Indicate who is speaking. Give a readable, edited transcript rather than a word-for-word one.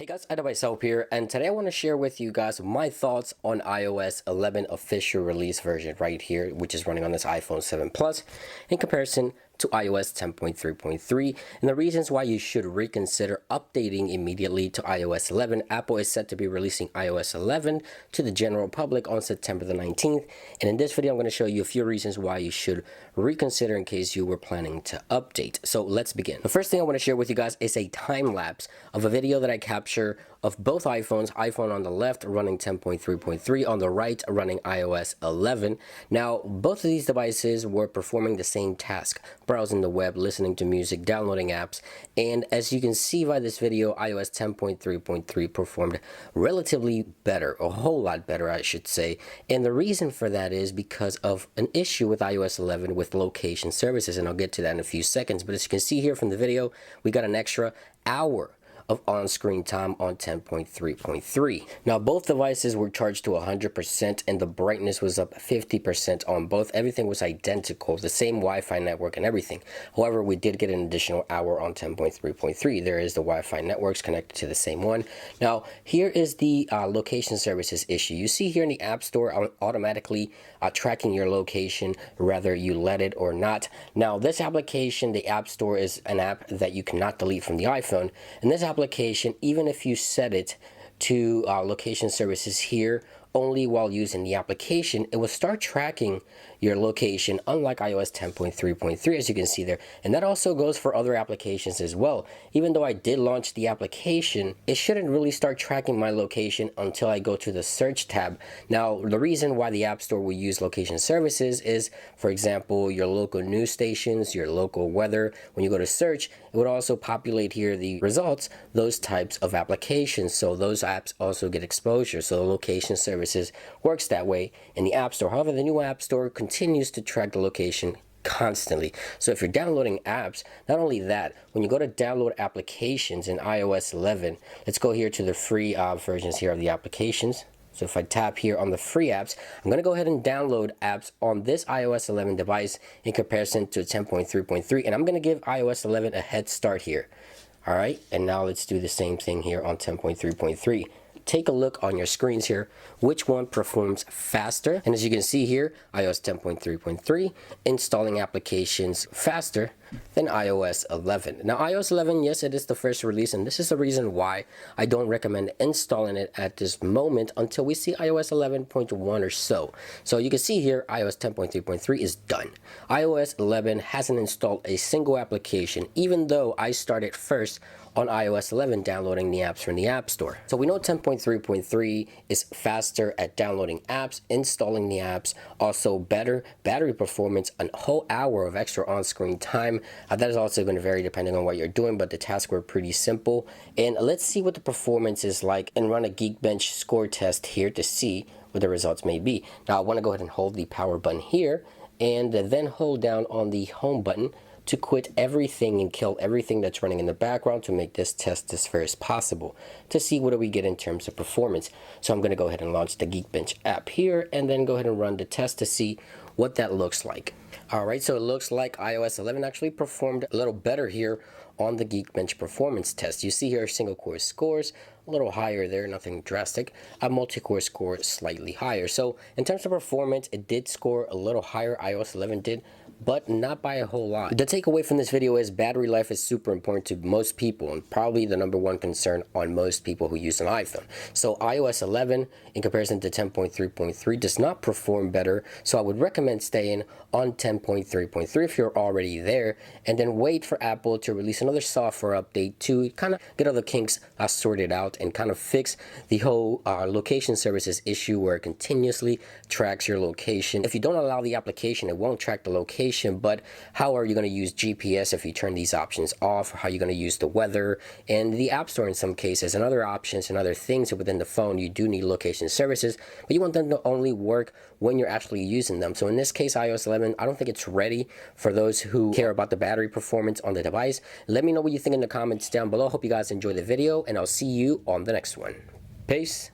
Speaker 1: Hey guys, myself here, and today I want to share with you guys my thoughts on iOS 11 official release version right here, which is running on this iPhone 7 Plus in comparison to iOS 10.3.3, and the reasons why you should reconsider updating immediately to iOS 11. Apple is set to be releasing iOS 11 to the general public on September the 19th, and in this video I'm going to show you a few reasons why you should reconsider in case you were planning to update. So let's begin. The first thing I want to share with you guys is a time lapse of a video that I captured of both iPhones. iPhone on the left running 10.3.3, on the right running iOS 11. Now, both of these devices were performing the same task: browsing the web, listening to music, downloading apps, and as you can see by this video, iOS 10.3.3 performed relatively better, a whole lot better I should say, and the reason for that is because of an issue with iOS 11 with location services, and I'll get to that in a few seconds. But as you can see here from the video, we got an extra hour of on-screen time on 10.3.3. Now, both devices were charged to 100% and the brightness was up 50% on both. Everything was identical, the same Wi-Fi network and everything. However, we did get an additional hour on 10.3.3. There is the Wi-Fi networks connected to the same one. Now, here is the location services issue. You see here in the App Store automatically tracking your location, whether you let it or not. Now, this application, the App Store, is an app that you cannot delete from the iPhone, and this application, even if you set it to location services here only while using the application, it will start tracking your location, unlike iOS 10.3.3, as you can see there. And that also goes for other applications as well. Even though I did launch the application, it shouldn't really start tracking my location until I go to the search tab. Now, the reason why the App Store will use location services is, for example, your local news stations, your local weather. When you go to search, it would also populate here the results, those types of applications. So those apps also get exposure. So the location services works that way in the App Store. However, the new App Store continues to track the location constantly. So if you're downloading apps, not only that, when you go to download applications in iOS 11, let's go here to the free versions here of the applications. So if I tap here on the free apps, I'm going to go ahead and download apps on this iOS 11 device in comparison to 10.3.3, and I'm going to give iOS 11 a head start here. All right, and now let's do the same thing here on 10.3.3. Take a look on your screens here, which one performs faster. And as you can see here, iOS 10.3.3 installing applications faster than iOS 11. Now, iOS 11, yes, it is the first release, and this is the reason why I don't recommend installing it at this moment until we see iOS 11.1 or so. So you can see here, iOS 10.3.3 is done. iOS 11 hasn't installed a single application, even though I started first on iOS 11 downloading the apps from the App Store. So we know 10.3.3 is faster at downloading apps, installing the apps, also better battery performance, a whole hour of extra on-screen time. That is also going to vary depending on what you're doing, but the tasks were pretty simple. And let's see what the performance is like and run a Geekbench score test here to see what the results may be. Now, I want to go ahead and hold the power button here and then hold down on the home button to quit everything and kill everything that's running in the background to make this test as fair as possible to see what do we get in terms of performance. So I'm going to go ahead and launch the Geekbench app here and then go ahead and run the test to see what that looks like. All right, so it looks like iOS 11 actually performed a little better here on the Geekbench performance test. You see here single core scores a little higher there, nothing drastic. A multi-core score slightly higher. So in terms of performance, it did score a little higher, iOS 11 did, but not by a whole lot. The takeaway from this video is battery life is super important to most people and probably the #1 concern on most people who use an iPhone. So iOS 11 in comparison to 10.3.3 does not perform better, so I would recommend staying on 10.3.3 if you're already there, and then wait for Apple to release another software update to kind of get all the kinks sorted out and kind of fix the whole location services issue where it continuously tracks your location. If you don't allow the application, it won't track the location, but how are you going to use GPS if you turn these options off? How are you going to use the weather and the App Store in some cases and other options and other things within the phone? You do need location services, but you want them to only work when you're actually using them. So in this case, iOS 11, I don't think it's ready for those who care about the battery performance on the device. Let me know what you think in the comments down below. Hope you guys enjoyed the video, and I'll see you on the next one. Peace.